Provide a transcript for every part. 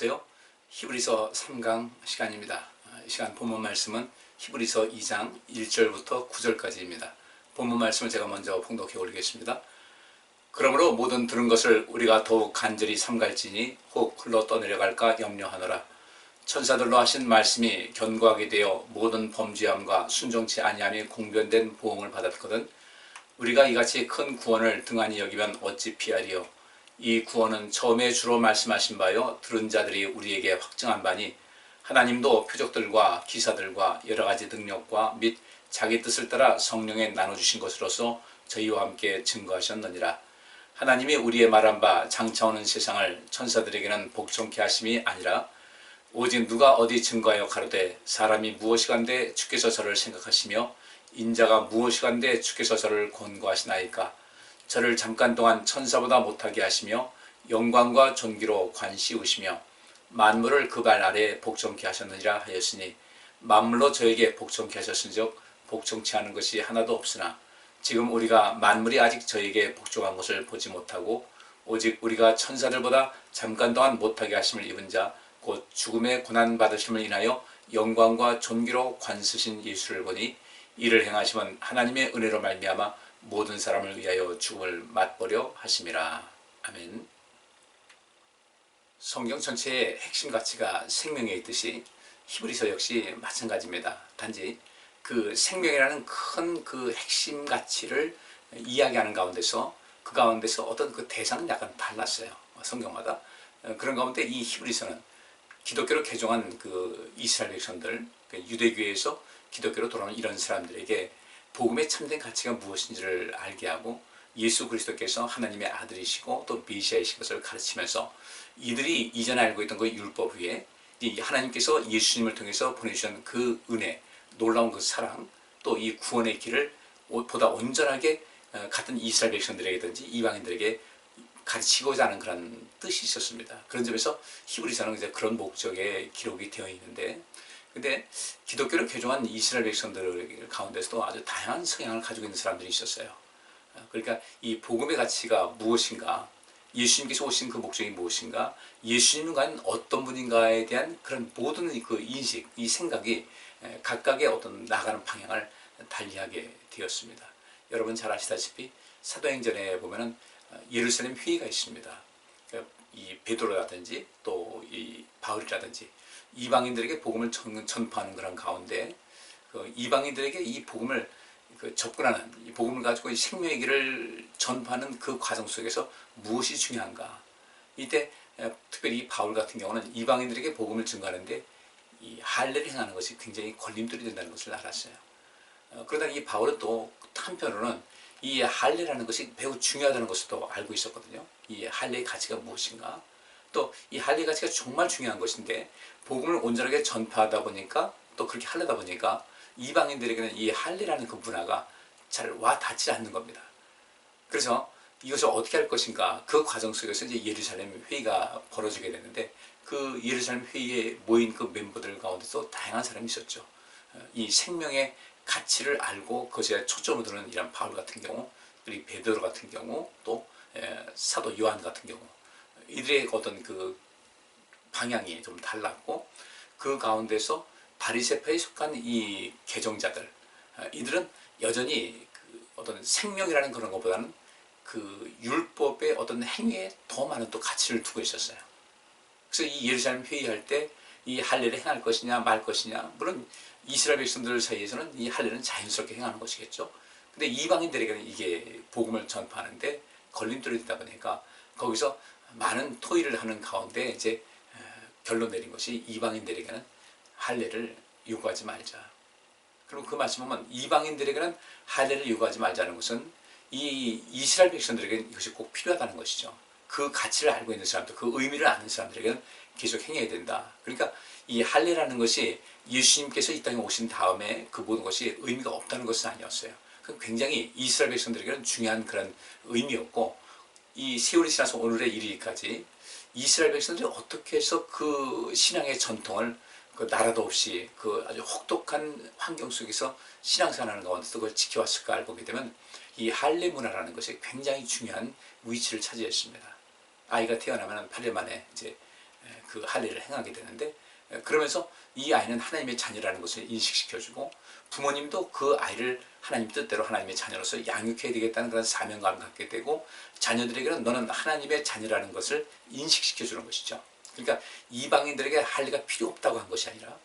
안녕하세요. 히브리서 3강 시간입니다. 이 시간 본문 말씀은 히브리서 2장 1절부터 9절까지입니다. 본문 말씀을 제가 먼저 봉독해 올리겠습니다. 그러므로 모든 들은 것을 우리가 더욱 간절히 삼갈지니 혹 흘러 떠내려갈까 염려하노라. 천사들로 하신 말씀이 견고하게 되어 모든 범죄함과 순종치 아니함이 공변된 보응을 받았거든. 우리가 이같이 큰 구원을 등한히 여기면 어찌 피하리요. 이 구원은 처음에 주로 말씀하신 바요 들은 자들이 우리에게 확증한 바니 하나님도 표적들과 기사들과 여러가지 능력과 및 자기 뜻을 따라 성령에 나눠주신 것으로서 저희와 함께 증거하셨느니라. 하나님이 우리의 말한 바 장차오는 세상을 천사들에게는 복종케 하심이 아니라 오직 누가 어디 증거하여 가로되 사람이 무엇이간데 주께서 저를 생각하시며 인자가 무엇이간데 주께서 저를 권고하시나이까. 저를 잠깐 동안 천사보다 못하게 하시며 영광과 존귀로 관씌우시며 만물을 그 발 아래에 복종케 하셨느니라 하였으니 만물로 저에게 복종케 하셨은즉 복종치 않은 것이 하나도 없으나 지금 우리가 만물이 아직 저에게 복종한 것을 보지 못하고 오직 우리가 천사들보다 잠깐 동안 못하게 하심을 입은 자 곧 죽음의 고난 받으심을 인하여 영광과 존귀로 관쓰신 예수를 보니 이를 행하심은 하나님의 은혜로 말미암아 모든 사람을 위하여 죽음을 맛보려 하심이라. 아멘. 성경 전체의 핵심 가치가 생명에 있듯이 히브리서 역시 마찬가지입니다. 단지 그 생명이라는 큰 그 핵심 가치를 이야기하는 가운데서 그 가운데서 어떤 그 대상은 약간 달랐어요. 성경마다. 그런 가운데 이 히브리서는 기독교로 개종한 그 이스라엘 백성들, 유대교에서 기독교로 돌아오는 이런 사람들에게 복음의 참된 가치가 무엇인지를 알게 하고 예수 그리스도께서 하나님의 아들이시고 또 메시아이신 것을 가르치면서 이들이 이전에 알고 있던 그 율법 위에 하나님께서 예수님을 통해서 보내주신 그 은혜, 놀라운 그 사랑, 또 이 구원의 길을 보다 온전하게 같은 이스라엘 백성들에게든지 이방인들에게 가르치고자 하는 그런 뜻이 있었습니다. 그런 점에서 히브리서는 이제 그런 목적의 기록이 되어 있는데, 근데 기독교를 개종한 이스라엘 백성들 가운데서도 아주 다양한 성향을 가지고 있는 사람들이 있었어요. 그러니까 이 복음의 가치가 무엇인가, 예수님께서 오신 그 목적이 무엇인가, 예수님은 과연 어떤 분인가에 대한 그런 모든 그 인식, 이 생각이 각각의 어떤 나가는 방향을 달리하게 되었습니다. 여러분 잘 아시다시피 사도행전에 보면은 예루살렘 회의가 있습니다. 그러니까 이 베드로라든지 또 이 바울이라든지 이방인들에게 복음을 전파하는 그런 가운데 그 이방인들에게 이 복음을 접근하는 이 복음을 가지고 생명의 길을 전파하는 그 과정 속에서 무엇이 중요한가? 이때 특별히 이 바울 같은 경우는 이방인들에게 복음을 증거하는데 이 할례를 행하는 것이 굉장히 걸림돌이 된다는 것을 알았어요. 그러다 이 바울은 또 한편으로는 이 할례라는 것이 매우 중요하다는 것을 또 알고 있었거든요. 이 할례의 가치가 무엇인가? 또 이 할례의 가치가 정말 중요한 것인데 복음을 온전하게 전파하다 보니까 또 그렇게 하려다 보니까 이방인들에게는 이 할례라는 그 문화가 잘 와 닿지 않는 겁니다. 그래서 이것을 어떻게 할 것인가, 그 과정 속에서 이제 예루살렘 회의가 벌어지게 되는데 그 예루살렘 회의에 모인 그 멤버들 가운데서 다양한 사람이 있었죠. 이 생명의 가치를 알고 그것에 초점을 두는 이런 바울 같은 경우, 그리고 베드로 같은 경우, 또 사도 요한 같은 경우, 이들의 어떤 그 방향이 좀 달랐고 그 가운데서 바리새파에 속한 이 개종자들, 이들은 여전히 그 어떤 생명이라는 그런 것보다는 그 율법의 어떤 행위에 더 많은 또 가치를 두고 있었어요. 그래서 이 예루살렘 회의할 때 이 할례를 행할 것이냐 말 것이냐, 물론 이스라엘 백성들 사이에서는 이 할례는 자연스럽게 행하는 것이겠죠. 근데 이방인들에게는 이게 복음을 전파하는데 걸림돌이 되다 보니까 거기서 많은 토의를 하는 가운데 이제 결론 내린 것이 이방인들에게는 할례를 요구하지 말자. 그리고 그 말씀 보면 이방인들에게는 할례를 요구하지 말자는 것은 이 이스라엘 백성들에게는 이것이 꼭 필요하다는 것이죠. 그 가치를 알고 있는 사람들, 그 의미를 아는 사람들에게는 계속 행해야 된다. 그러니까 이 할례라는 것이 예수님께서 이 땅에 오신 다음에 그 모든 것이 의미가 없다는 것은 아니었어요. 그 굉장히 이스라엘 백성들에게는 중요한 그런 의미였고, 이 세월이 지나서 오늘에 이르기까지 이스라엘 백성들이 어떻게 해서 그 신앙의 전통을 그 나라도 없이 그 아주 혹독한 환경 속에서 신앙생활하는 가운데서 그걸 지켜왔을까를 보게 되면 이 할례 문화라는 것이 굉장히 중요한 위치를 차지했습니다. 아이가 태어나면 8일 만에 이제 그 할례를 행하게 되는데, 그러면서 이 아이는 하나님의 자녀라는 것을 인식시켜주고 부모님도 그 아이를 하나님 뜻대로 하나님의 자녀로서 양육해야 되겠다는 그런 사명감을 갖게 되고 자녀들에게는 너는 하나님의 자녀라는 것을 인식시켜주는 것이죠. 그러니까 이방인들에게 할례가 필요 없다고 한 것이 아니라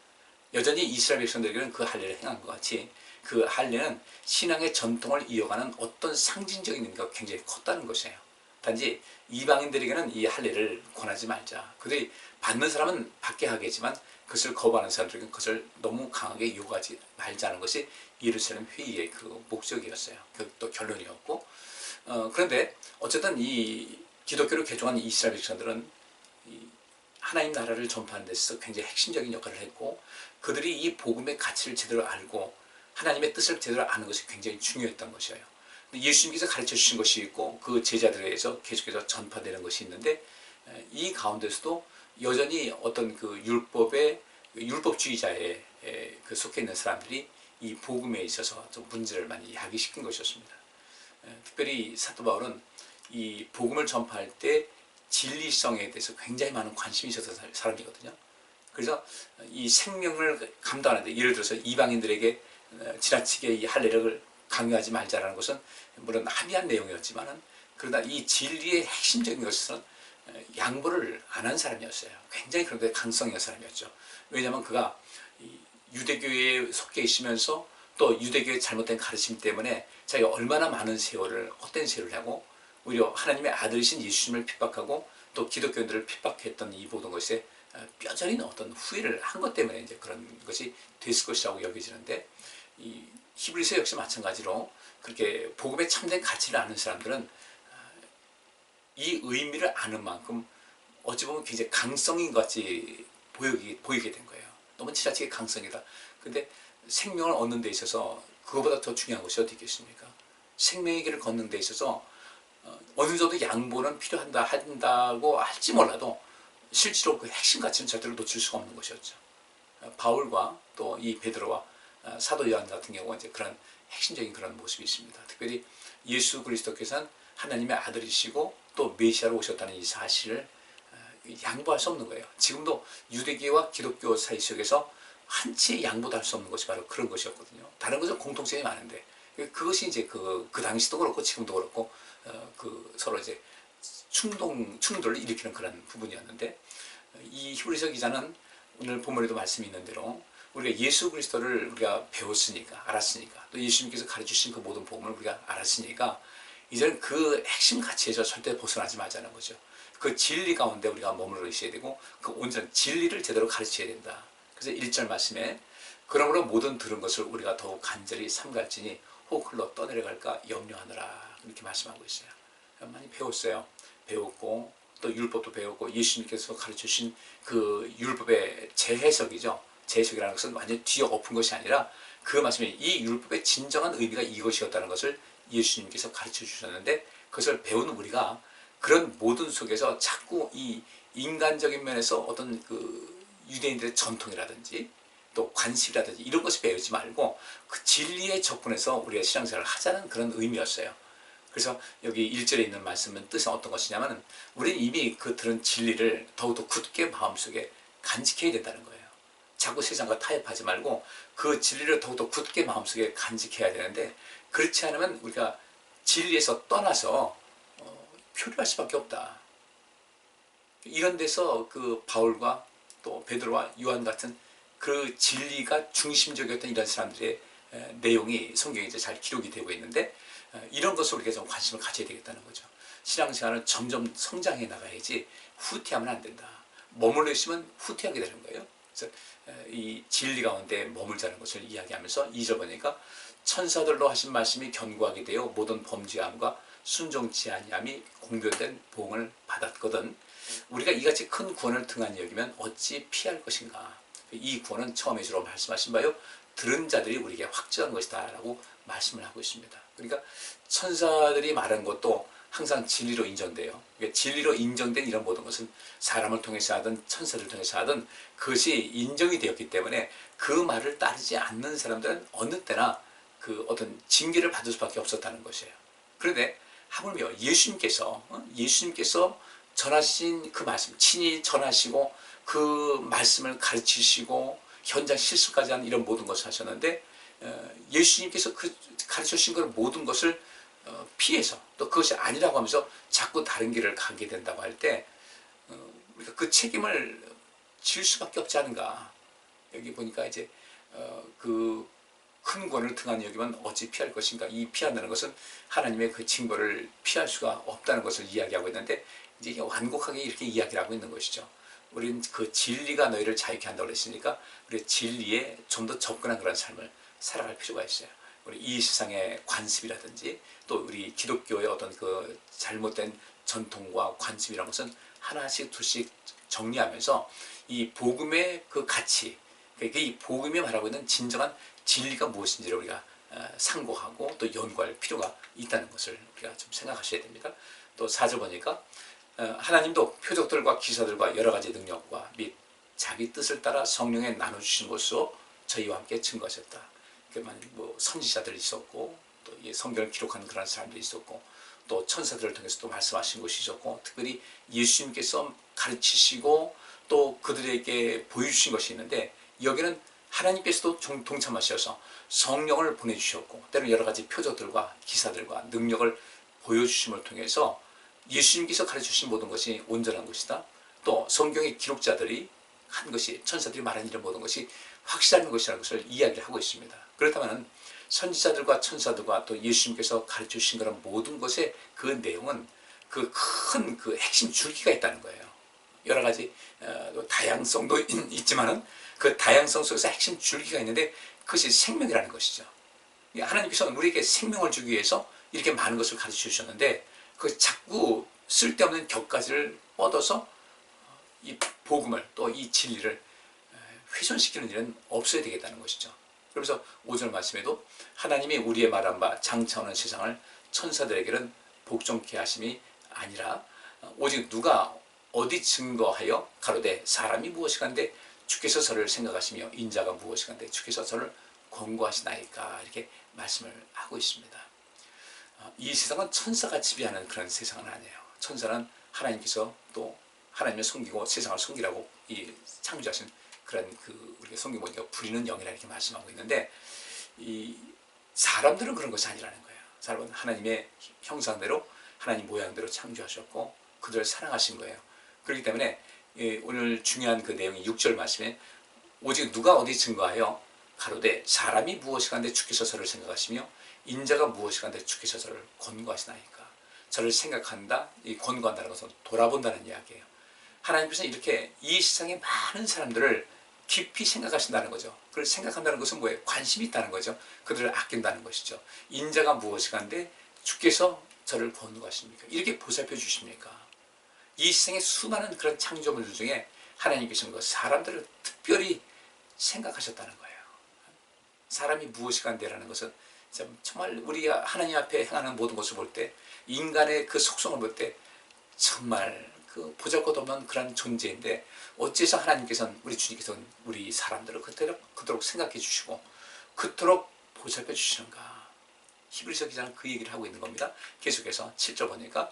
여전히 이스라엘 백성들에게는 그 할례를 행한 것 같이 그 할례는 신앙의 전통을 이어가는 어떤 상징적인 의미가 굉장히 컸다는 것이에요. 단지 이방인들에게는 이 할례를 권하지 말자. 그들이 받는 사람은 받게 하겠지만 그것을 거부하는 사람들에게는 그것을 너무 강하게 요구하지 말자는 것이 예루살렘 회의의 그 목적이었어요. 또 결론이었고, 그런데 어쨌든 이 기독교를 개종한 이스라엘 백성들은 하나님 나라를 전파하는 데 있어서 굉장히 핵심적인 역할을 했고 그들이 이 복음의 가치를 제대로 알고 하나님의 뜻을 제대로 아는 것이 굉장히 중요했던 것이에요. 예수님께서 가르쳐 주신 것이 있고 그 제자들에 의해서 계속해서 전파되는 것이 있는데 이 가운데서도 여전히 어떤 그 율법주의자에 그 속해 있는 사람들이 이 복음에 있어서 좀 문제를 많이 야기시킨 것이었습니다. 특별히 사도 바울은 이 복음을 전파할 때 진리성에 대해서 굉장히 많은 관심이 있었던 사람이거든요. 그래서 이 생명을 감당하는데 예를 들어서 이방인들에게 지나치게 이 할례를 강요하지 말자라는 것은 물론 합의한 내용이었지만은 그러나 이 진리의 핵심적인 것은 양보를 안 한 사람이었어요. 굉장히 그런데 강성 있는 사람이었죠. 왜냐하면 그가 유대교에 속해 있으면서 또 유대교의 잘못된 가르침 때문에 자기가 얼마나 많은 세월을 헛된 세월을 하고 오히려 하나님의 아들이신 예수님을 핍박하고 또 기독교인들을 핍박했던 이 모든 것에 뼈저린 어떤 후회를 한 것 때문에 이제 그런 것이 됐을 것이라고 여겨지는데 이 히브리서 역시 마찬가지로 그렇게 복음의 참된 가치를 아는 사람들은 이 의미를 아는 만큼 어찌 보면 굉장히 강성인 것 같이 보이게 된 거예요. 너무 지나치게 강성이다. 근데 생명을 얻는 데 있어서 그거보다 더 중요한 것이 어디 있겠습니까? 생명의 길을 걷는 데 있어서 어느 정도 양보는 한다고 할지 몰라도 실제로 그 핵심 가치는 절대로 놓칠 수가 없는 것이었죠. 바울과 또 이 베드로와 사도 요한 같은 경우가 이제 그런 핵심적인 그런 모습이 있습니다. 특별히 예수 그리스도께서는 하나님의 아들이시고 또 메시아로 오셨다는 이 사실을 양보할 수 없는 거예요. 지금도 유대교와 기독교 사이 속에서 한치의 양보도 할 수 없는 것이 바로 그런 것이었거든요. 다른 것은 공통점이 많은데 그것이 이제 그 당시도 그렇고 지금도 그렇고 그 서로 이제 충돌을 일으키는 그런 부분이었는데 이 히브리서 기자는 오늘 본문에도 말씀이 있는 대로 우리가 예수 그리스도를 우리가 배웠으니까 알았으니까 또 예수님께서 가르치신 그 모든 복음을 우리가 알았으니까 이제는 그 핵심 가치에서 절대 벗어나지 말자는 거죠. 그 진리 가운데 우리가 머물러 있어야 되고 그 온전한 진리를 제대로 가르쳐야 된다. 그래서 1절 말씀에 그러므로 모든 들은 것을 우리가 더욱 간절히 삼갈지니 혹 흘러 떠내려갈까 염려하느라 이렇게 말씀하고 있어요. 많이 배웠어요. 배웠고 또 율법도 배웠고 예수님께서 가르쳐주신 그 율법의 재해석이죠. 재해석이라는 것은 완전히 뒤엎은 것이 아니라 그 말씀이 이 율법의 진정한 의미가 이것이었다는 것을 예수님께서 가르쳐 주셨는데 그것을 배우는 우리가 그런 모든 속에서 자꾸 이 인간적인 면에서 어떤 그 유대인들의 전통이라든지 또 관습이라든지 이런 것을 배우지 말고 그 진리에 접근해서 우리가 신앙생활을 하자는 그런 의미였어요. 그래서 여기 1절에 있는 말씀은 뜻은 어떤 것이냐면 우리는 이미 그 들은 진리를 더욱더 굳게 마음속에 간직해야 된다는 거예요. 자꾸 세상과 타협하지 말고 그 진리를 더욱더 굳게 마음속에 간직해야 되는데 그렇지 않으면 우리가 진리에서 떠나서 표류할 수밖에 없다. 이런 데서 그 바울과 또 베드로와 요한 같은 그 진리가 중심적이었던 이런 사람들의 내용이 성경에 이제 잘 기록이 되고 있는데 이런 것을 우리가 좀 관심을 가져야 되겠다는 거죠. 신앙생활은 점점 성장해 나가야지 후퇴하면 안 된다. 머물러 있으면 후퇴하게 되는 거예요. 그래서 이 진리 가운데 머물자는 것을 이야기하면서 2절 보니까 천사들로 하신 말씀이 견고하게 되어 모든 범죄함과 순종치 아니함이 공변된 보응을 받았거든 우리가 이같이 큰 구원을 등한히 여기면 어찌 피할 것인가. 이 구원은 처음에 주로 말씀하신 바요 들은 자들이 우리에게 확증한 것이다 라고 말씀을 하고 있습니다. 그러니까 천사들이 말한 것도 항상 진리로 인정돼요. 그러니까 진리로 인정된 이런 모든 것은 사람을 통해서 하든 천사를 통해서 하든 그것이 인정이 되었기 때문에 그 말을 따르지 않는 사람들은 어느 때나 그 어떤 징계를 받을 수밖에 없었다는 것이에요. 그런데 하물며 예수님께서 전하신 그 말씀, 친히 전하시고 그 말씀을 가르치시고 현장 실수까지 한 이런 모든 것을 하셨는데 예수님께서 그 가르쳐 주신 그 모든 것을 피해서 또 그것이 아니라고 하면서 자꾸 다른 길을 가게 된다고 할 때 우리가 그 책임을 질 수밖에 없지 않은가. 여기 보니까 이제 그 큰 권을 등한히 여기면 어찌 피할 것인가. 이 피한다는 것은 하나님의 그 징벌을 피할 수가 없다는 것을 이야기하고 있는데 이제 이게 완곡하게 이렇게 이야기를 하고 있는 것이죠. 우리는 그 진리가 너희를 자유케 한다고 그랬으니까 우리 진리에 좀 더 접근한 그런 삶을 살아갈 필요가 있어요. 우리 이 세상의 관습이라든지 또 우리 기독교의 어떤 그 잘못된 전통과 관습이라는 것은 하나씩 둘씩 정리하면서 이 복음의 그 가치, 그러니까 이 복음이 말하고 있는 진정한 진리가 무엇인지를 우리가 상고하고 또 연구할 필요가 있다는 것을 우리가 좀 생각하셔야 됩니다. 또 4절 보니까 하나님도 표적들과 기사들과 여러 가지 능력과 및 자기 뜻을 따라 성령에 나눠주신 것으로 저희와 함께 증거하셨다. 뭐 선지자들이 있었고 또 성경을 기록하는 그런 사람들이 있었고 또 천사들을 통해서 또 말씀하신 것이 있었고 특별히 예수님께서 가르치시고 또 그들에게 보여주신 것이 있는데 여기는 하나님께서도 동참하셔서 성령을 보내주셨고 때로는 여러 가지 표적들과 기사들과 능력을 보여주심을 통해서 예수님께서 가르쳐주신 모든 것이 온전한 것이다. 또 성경의 기록자들이 한 것이 천사들이 말한 이런 모든 것이 확실한 것이라는 것을 이야기를 하고 있습니다. 그렇다면 선지자들과 천사들과 또 예수님께서 가르쳐주신 그런 모든 것의 그 내용은 그 큰 그 핵심 줄기가 있다는 거예요. 여러 가지 다양성도 있지만은 그 다양성 속에서 핵심 줄기가 있는데 그것이 생명이라는 것이죠. 하나님께서 우리에게 생명을 주기 위해서 이렇게 많은 것을 가르쳐 주셨는데 그 자꾸 쓸데없는 격가지를 뻗어서 이 복음을 또 이 진리를 훼손시키는 일은 없어야 되겠다는 것이죠. 그래서 5절 말씀에도 하나님이 우리의 말한 바 장차오는 세상을 천사들에게는 복종케 하심이 아니라 오직 누가 어디 증거하여 가로되 사람이 무엇이간데 주께서 저를 생각하시며 인자가 무엇이간데 주께서 저를 권고하시나이까 이렇게 말씀을 하고 있습니다. 이 세상은 천사가 지배하는 그런 세상은 아니에요. 천사는 하나님께서 또 하나님을 섬기고 세상을 섬기라고 이 창조하신 그런 그 우리가 성경 보니까 부리는 영이라 이렇게 말씀하고 있는데 이 사람들은 그런 것이 아니라는 거예요. 사람은 하나님의 형상대로 하나님 모양대로 창조하셨고 그들을 사랑하신 거예요. 그렇기 때문에 오늘 중요한 그 내용이 6절 말씀에 오직 누가 어디 증거하여 가로되 사람이 무엇이간데 주께서 저를 생각하시며 인자가 무엇이간데 주께서 저를 권고하시나이까. 저를 생각한다, 이 권고한다는 것은 돌아본다는 이야기예요. 하나님께서 이렇게 이 세상의 많은 사람들을 깊이 생각하신다는 거죠. 그걸 생각한다는 것은 뭐예요? 관심이 있다는 거죠. 그들을 아낀다는 것이죠. 인자가 무엇이간데 주께서 저를 권고하십니까? 이렇게 보살펴 주십니까? 이 세상의 수많은 그런 창조물들 중에 하나님께서는 그 사람들을 특별히 생각하셨다는 거예요. 사람이 무엇이간데라는 것은 정말 우리가 하나님 앞에 행하는 모든 것을 볼 때 인간의 그 속성을 볼 때 정말 그 보잘것없는 그런 존재인데 어째서 하나님께서는 우리 주님께서는 우리 사람들을 그토록 생각해 주시고 그토록 보살펴 주시는가. 히브리서 기자는 그 얘기를 하고 있는 겁니다. 계속해서 7절 보니까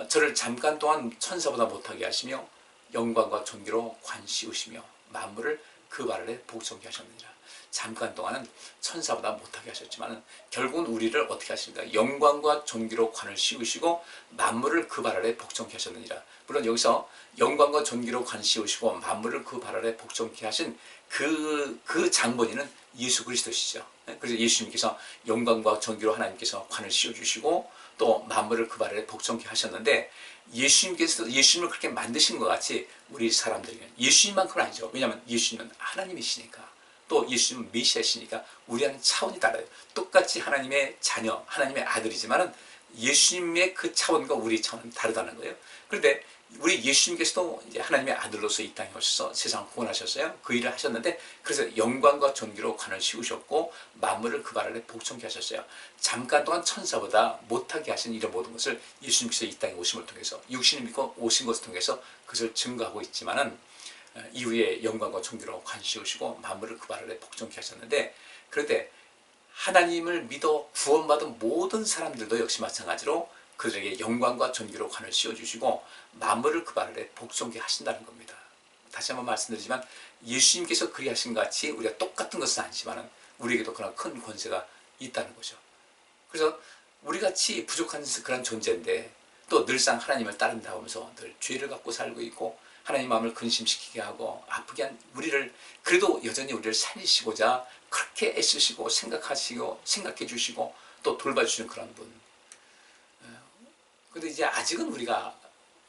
저를 잠깐 동안 천사보다 못하게 하시며 영광과 존귀로 관씌우시며 만물을 그 발 아래 복종케 하셨느니라. 잠깐 동안은 천사보다 못하게 하셨지만 결국은 우리를 어떻게 하십니까? 영광과 존귀로 관을 씌우시고 만물을 그 발 아래 복종케 하셨느니라. 물론 여기서 영광과 존귀로 관 씌우시고 만물을 그 발 아래 복종케 하신 그 장본인은 예수 그리스도시죠. 그래서 예수님께서 영광과 존귀로 하나님께서 관을 씌워주시고 또 만물을 그 발 아래 복종케 하셨는데 예수님께서 예수님을 그렇게 만드신 것 같이 우리 사람들에게 예수님만큼은 아니죠. 왜냐하면 예수님은 하나님이시니까 또 예수님은 메시아시니까 우리와는 차원이 달라요. 똑같이 하나님의 자녀, 하나님의 아들이지만은 예수님의 그 차원과 우리 차원은 다르다는 거예요. 그런데 우리 예수님께서도 이제 하나님의 아들로서 이 땅에 오셔서 세상을 구원하셨어요. 그 일을 하셨는데 그래서 영광과 존귀로 관을 씌우셨고 만물을 그 발 아래 복종케 하셨어요. 잠깐 동안 천사보다 못하게 하신 이런 모든 것을 예수님께서 이 땅에 오심을 통해서 육신을 믿고 오신 것을 통해서 그것을 증거하고 있지만은 이후에 영광과 존귀로 관 씌우시고 만물을 그 발 아래 복종케 하셨는데 그런데 하나님을 믿어 구원받은 모든 사람들도 역시 마찬가지로 그들에게 영광과 존귀로 관을 씌워주시고 만물을 그 발 아래 복종케 하신다는 겁니다. 다시 한번 말씀드리지만 예수님께서 그리하신 것 같이 우리가 똑같은 것은 아니지만 우리에게도 그런 큰 권세가 있다는 거죠. 그래서 우리같이 부족한 그런 존재인데 또 늘상 하나님을 따른다 하면서 늘 죄를 갖고 살고 있고 하나님 마음을 근심시키게 하고 아프게 한 우리를 그래도 여전히 우리를 살리시고자 그렇게 애쓰시고 생각해 주시고 또 돌봐주시는 그런 분. 근데 이제 아직은 우리가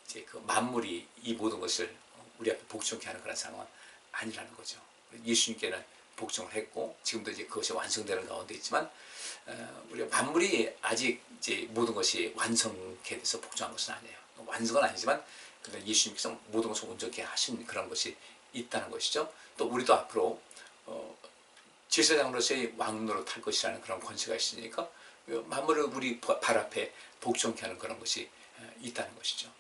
이제 그 만물이 이 모든 것을 우리 앞에 복종케 하는 그런 상황은 아니라는 거죠. 예수님께는 복종을 했고 지금도 이제 그것이 완성되는 가운데 있지만 우리가 만물이 아직 이제 모든 것이 완성케 돼서 복종한 것은 아니에요. 완성은 아니지만 근데 예수님께서 모든 것을 온전케 하신 그런 것이 있다는 것이죠. 또 우리도 앞으로 제사장으로서의 왕 노릇할 것이라는 그런 권세가 있으니까 만물을 우리 발 앞에 복종케 하는 그런 것이 있다는 것이죠.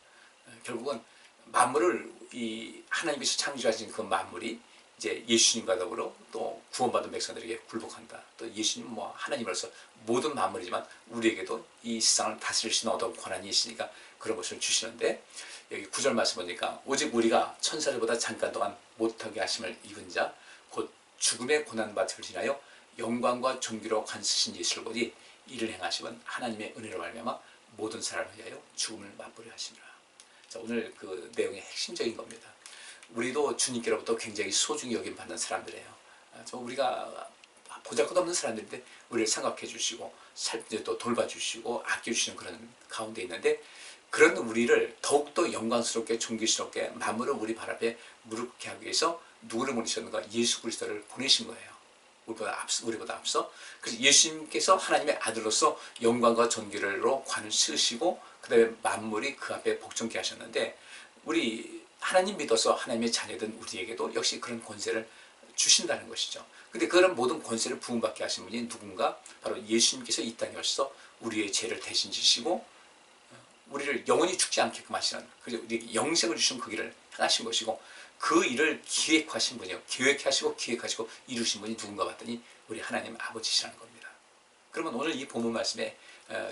결국은 만물을 이 하나님께서 창조하신 그 만물이 이제 예수님과 더불어 또 구원받은 백성들에게 굴복한다. 또 예수님 뭐 하나님으로서 모든 만물이지만 우리에게도 이 세상을 다스릴 수 있는 어떤 권한이 있으니까 그런 것을 주시는데 여기 9절 말씀 보니까 오직 우리가 천사들보다 잠깐 동안 못하게 하심을 입은 자 곧 죽음의 고난밭을 지나여 영광과 존귀로 관쓰신 예수를 보니 이를 행하시면 하나님의 은혜로 말미암아 모든 사람을 위하여 죽음을 맛보려 하시니라. 자, 오늘 그 내용의 핵심적인 겁니다. 우리도 주님께로부터 굉장히 소중히 여김받는 사람들이에요. 우리가 보잘것없는 사람들인데 우리를 생각해 주시고 또 돌봐주시고 아껴주시는 그런 가운데 있는데 그런 우리를 더욱더 영광스럽게 존귀스럽게 만물을 우리 발 앞에 무릎게 하기 위해서 누구를 보내셨는가? 예수 그리스도를 보내신 거예요. 우리보다 앞서. 그래서 예수님께서 하나님의 아들로서 영광과 존귀로 관을 쓰시고 그 다음에 만물이 그 앞에 복종케 하셨는데 우리 하나님 믿어서 하나님의 자녀된 우리에게도 역시 그런 권세를 주신다는 것이죠. 근데 그런 모든 권세를 부음받게 하신 분이 누군가? 바로 예수님께서 이 땅에 오셔서 우리의 죄를 대신 지시고 우리를 영원히 죽지 않게끔 하시는 그래서 우리에게 영생을 주신 그 길을 행하신 것이고 그 일을 기획하신 분이요. 기획하시고 이루신 분이 누군가 봤더니 우리 하나님 아버지시라는 겁니다. 그러면 오늘 이 본문 말씀에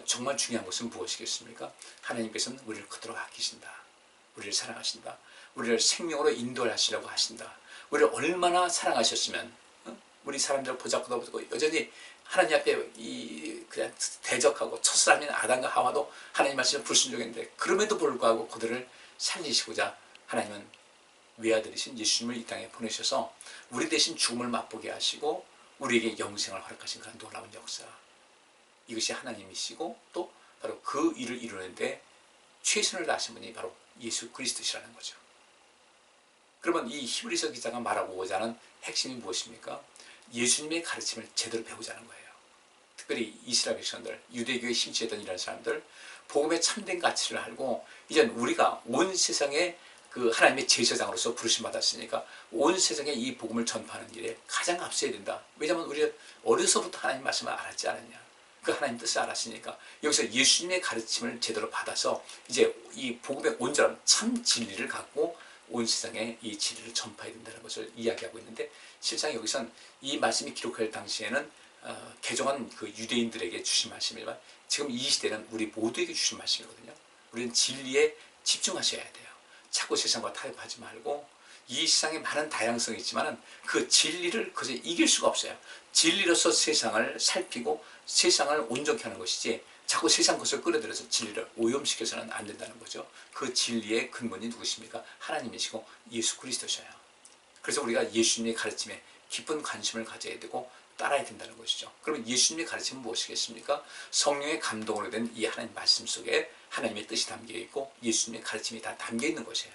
정말 중요한 것은 무엇이겠습니까? 하나님께서는 우리를 그토록 아끼신다. 우리를 사랑하신다. 우리를 생명으로 인도하시려고 하신다. 우리를 얼마나 사랑하셨으면 우리 사람들 보잘것없고 여전히 하나님 앞에 그냥 대적하고 첫사람인 아담과 하와도 하나님 말씀에 불순종했는데 그럼에도 불구하고 그들을 살리시고자 하나님은 외아들이신 예수님을 이 땅에 보내셔서 우리 대신 죽음을 맛보게 하시고 우리에게 영생을 허락하신 그런 놀라운 역사. 이것이 하나님이시고 또 바로 그 일을 이루는데 최선을 다하신 분이 바로 예수 그리스도시라는 거죠. 그러면 이 히브리서 기자가 말하고자 하는 핵심이 무엇입니까? 예수님의 가르침을 제대로 배우자는 거예요. 특별히 이스라엘 백성들, 유대교에 심취했던 이런 사람들, 복음의 참된 가치를 알고 이제 우리가 온 세상에 그 하나님의 제사장으로서 부르심 받았으니까 온 세상에 이 복음을 전파하는 일에 가장 앞서야 된다. 왜냐하면 우리가 어려서부터 하나님 말씀을 알았지 않았냐. 그 하나님 뜻을 알았으니까 여기서 예수님의 가르침을 제대로 받아서 이제 이 복음의 온전한 참 진리를 갖고 온 세상에 이 진리를 전파해야 된다는 것을 이야기하고 있는데 실상 여기선 이 말씀이 기록할 당시에는 개종한 그 유대인들에게 주신 말씀이지만 지금 이 시대는 우리 모두에게 주신 말씀이거든요. 우리는 진리에 집중하셔야 돼요. 자꾸 세상과 타협하지 말고 이 세상에 많은 다양성이 있지만 그 진리를 그저 이길 수가 없어요. 진리로서 세상을 살피고 세상을 온전케 하는 것이지 자꾸 세상 것을 끌어들여서 진리를 오염시켜서는 안 된다는 거죠. 그 진리의 근본이 누구십니까? 하나님이시고 예수 그리스도셔요. 그래서 우리가 예수님의 가르침에 깊은 관심을 가져야 되고 따라야 된다는 것이죠. 그러면 예수님의 가르침은 무엇이겠습니까? 성령의 감동으로 된 이 하나님 말씀 속에 하나님의 뜻이 담겨 있고 예수님의 가르침이 다 담겨 있는 것이에요.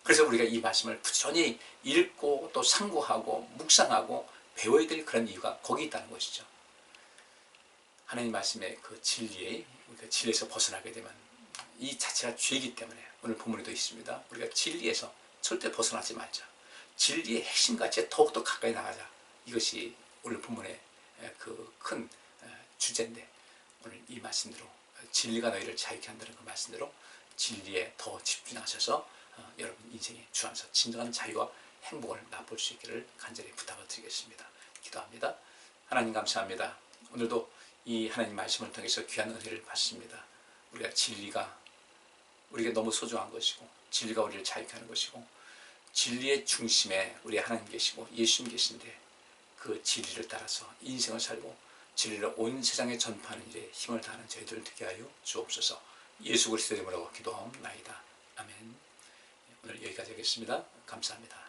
그래서 우리가 이 말씀을 부지런히 읽고 또 상고하고 묵상하고 배워야 될 그런 이유가 거기 있다는 것이죠. 하나님 말씀의 그 진리에서 벗어나게 되면 이 자체가 죄이기 때문에 오늘 본문에도 있습니다. 우리가 진리에서 절대 벗어나지 말자. 진리의 핵심 가치에 더욱더 가까이 나가자. 이것이 오늘 본문의 그 큰 주제인데 오늘 이 말씀대로 진리가 너희를 자유케 한다는 그 말씀대로 진리에 더 집중하셔서 여러분 인생에 주하면서 진정한 자유와 행복을 맛볼 수 있기를 간절히 부탁을 드리겠습니다. 기도합니다. 하나님 감사합니다. 오늘도 이 하나님 말씀을 통해서 귀한 은혜를 받습니다. 우리가 진리가 우리에게 너무 소중한 것이고 진리가 우리를 자유케 하는 것이고 진리의 중심에 우리 하나님 계시고 예수님 계신데 그 진리를 따라서 인생을 살고 진리를 온 세상에 전파하는 일에 힘을 다하는 저희들 되게 하여 주옵소서. 예수 그리스도의 이름으로 기도하옵나이다. 아멘. 오늘 여기까지 하겠습니다. 감사합니다.